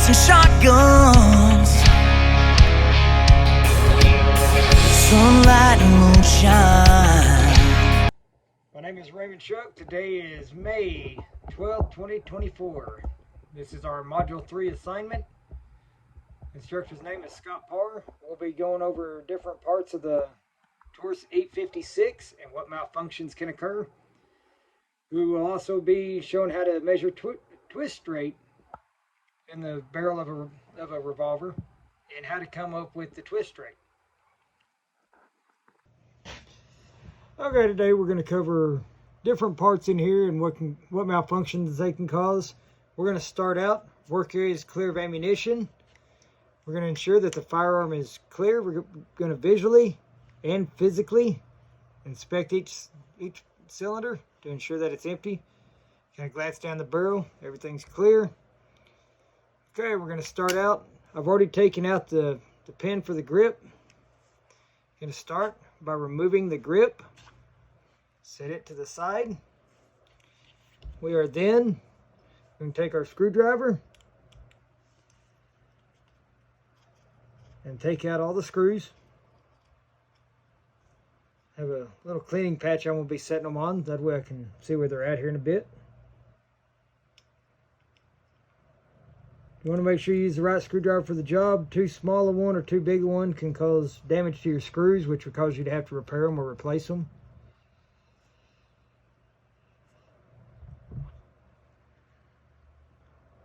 and shotguns, sunlight and moonshine. My name is Raymond Shuck. Today is May 12, 2024. This is our Module 3 assignment. Instructor's name is Scott Parr. We'll be going over different parts of the Taurus 856 and what malfunctions can occur. We will also be showing how to measure twist rate in the barrel of a revolver and how to come up with the twist rate. Okay, today we're going to cover different parts in here and what malfunctions they can cause. We're going to start out, work area is clear of ammunition. We're going to ensure that the firearm is clear. We're going to visually and physically inspect each cylinder to ensure that it's empty. Kind of glance down the barrel, everything's clear. Okay, we're going to start out. I've already taken out the pin for the grip. Going to start by removing the grip. Set it to the side. We are then going to take our screwdriver and take out all the screws. I have a little cleaning patch I'm going to be setting them on. That way I can see where they're at here in a bit. You want to make sure you use the right screwdriver for the job. Too small a one or too big a one can cause damage to your screws, which will cause you to have to repair them or replace them.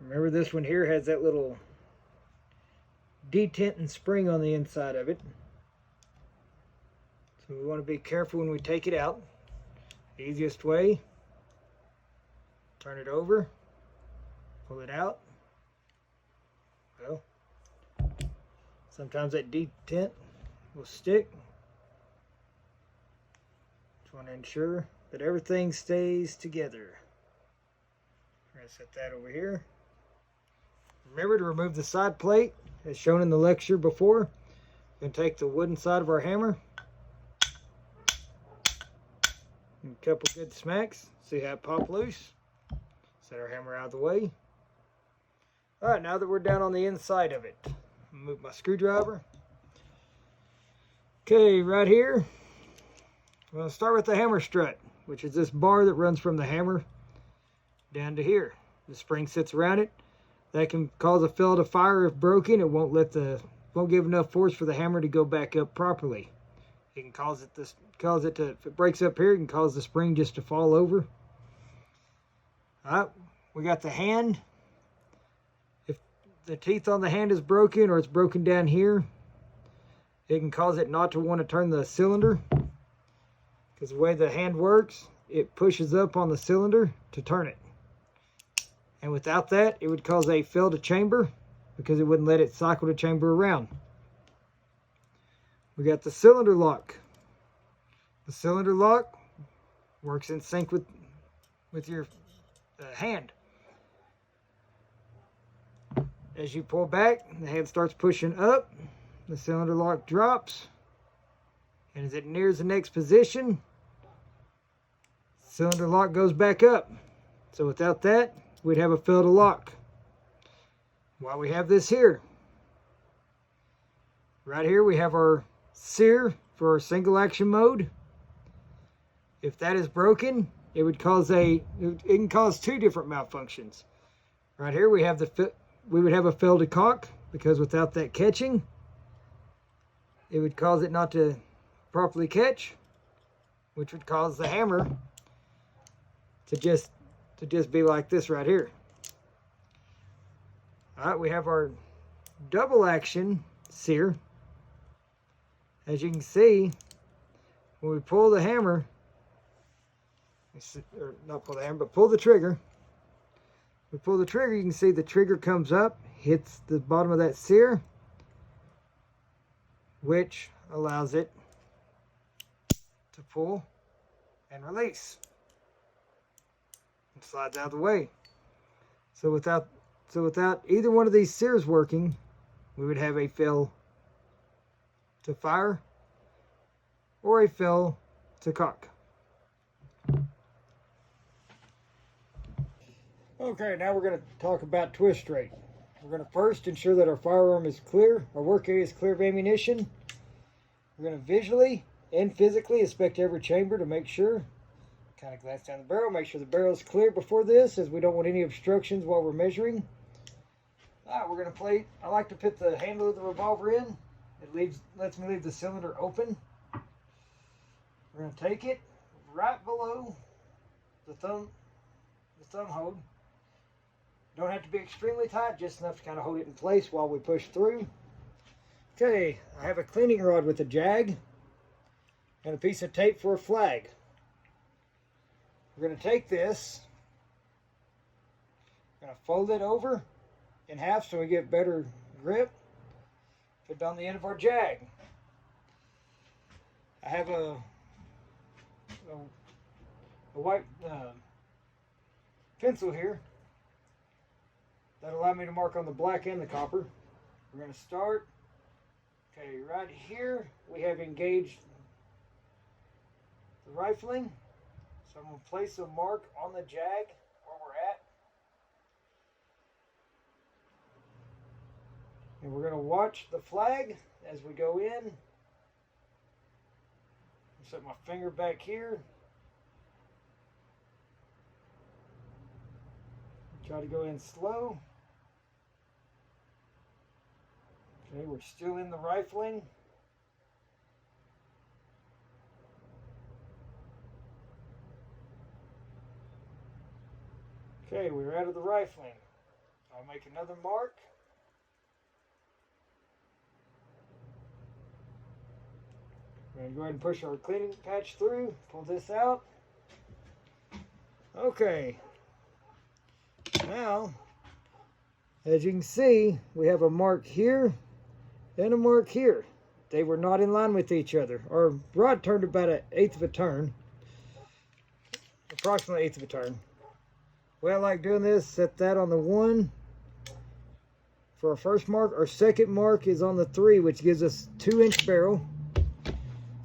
Remember, this one here has that little detenting spring on the inside of it. So we want to be careful when we take it out. The easiest way, turn it over, pull it out. Well, sometimes that detent will stick. Just want to ensure that everything stays together. We're going to set that over here. Remember to remove the side plate as shown in the lecture before. We're going to take the wooden side of our hammer. And a couple good smacks. See how it popped loose. Set our hammer out of the way. Alright, now that we're down on the inside of it, move my screwdriver. Okay, right here, we're going to start with the hammer strut, which is this bar that runs from the hammer down to here. The spring sits around it. That can cause a fellow to fire if broken. It won't give enough force for the hammer to go back up properly. It can cause it to, if it breaks up here, it can cause the spring just to fall over. Alright, we got the hand. If the teeth on the hand is broken or it's broken down here, it can cause it not to want to turn the cylinder. Because the way the hand works, it pushes up on the cylinder to turn it. And without that, it would cause a fail to chamber because it wouldn't let it cycle the chamber around. We got the cylinder lock. The cylinder lock works in sync with your hand. As you pull back, the hand starts pushing up. The cylinder lock drops. And as it nears the next position, the cylinder lock goes back up. So without that, we'd have a fail to lock. While we have this here, right here we have our sear for our single action mode. If that is broken, it would cause it can cause two different malfunctions. Right here we would have a fail to cock because without that catching, it would cause it not to properly catch, which would cause the hammer to just be like this right here. Alright, we have our double action sear. As you can see, when we pull the hammer, or not pull the hammer, but pull the trigger. We pull the trigger, you can see the trigger comes up, hits the bottom of that sear, which allows it to pull and release. And slides out of the way. So without either one of these sears working, we would have a fail to fire or a fail to cock. Okay, now we're going to talk about twist rate. we're going to first ensure that our firearm is clear, our work area is clear of ammunition. We're going to visually and physically inspect every chamber to make sure. Kind of glance down the barrel, make sure the barrel is clear before this, as we don't want any obstructions while we're measuring. Alright, we're going to play. I like to put the handle of the revolver in. It lets me leave the cylinder open. We're going to take it right below the thumb hold. Don't have to be extremely tight, just enough to kind of hold it in place while we push through. Okay, I have a cleaning rod with a jag and a piece of tape for a flag. We're going to take this, we're going to fold it over in half so we get better grip. Put it on the end of our jag. I have a white pencil here that'll allow me to mark on the black and the copper. We're going to start. Okay, right here we have engaged the rifling. So I'm going to place a mark on the jag where we're at. And we're going to watch the flag as we go in. Set my finger back here. Try to go in slow. Okay, we're still in the rifling. Okay, we're out of the rifling. I'll make another mark. We're going to go ahead and push our cleaning patch through. Pull this out. Okay. Now, as you can see, we have a mark here and a mark here. They were not in line with each other. Our rod turned about an eighth of a turn. Approximately eighth of a turn. Well, I like doing this, set that on the 1 for our first mark. Our second mark is on the 3, which gives us 2-inch barrel.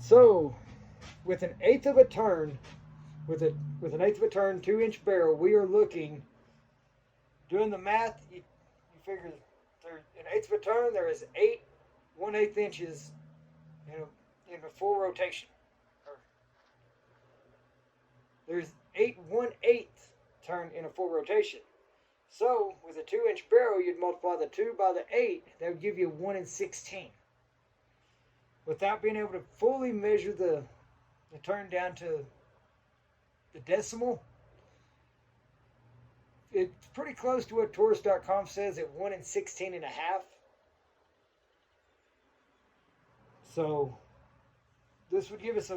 So, with an eighth of a turn, with an eighth of a turn, 2-inch barrel, we are looking, doing the math, you figure an eighth of a turn, there is 8 1/8 inches in a full rotation. There's 8 1/8 turn in a full rotation. So with a 2-inch barrel, you'd multiply the 2 by the 8, that would give you 1 in 16. Without being able to fully measure the turn down to the decimal, it's pretty close to what Taurus.com says at 1 in 16 and a half. So this would give us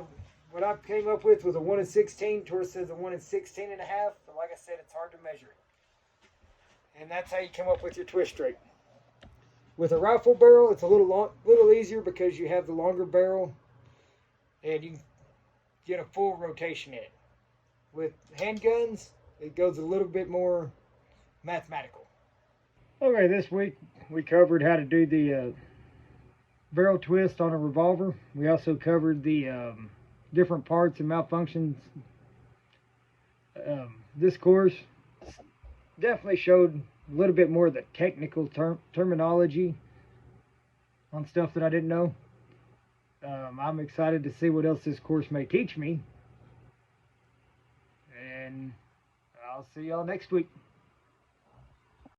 what I came up with was a 1 in 16. Taurus says a 1 in 16 and a half. But like I said, it's hard to measure. And that's how you come up with your twist rate. With a rifle barrel, it's a little easier because you have the longer barrel and you can get a full rotation in it. With handguns, it goes a little bit more mathematical. Okay, this week we covered how to do the barrel twist on a revolver. We also covered the different parts and malfunctions. This course definitely showed a little bit more of the technical terminology on stuff that I didn't know. I'm excited to see what else this course may teach me. And I'll see y'all next week.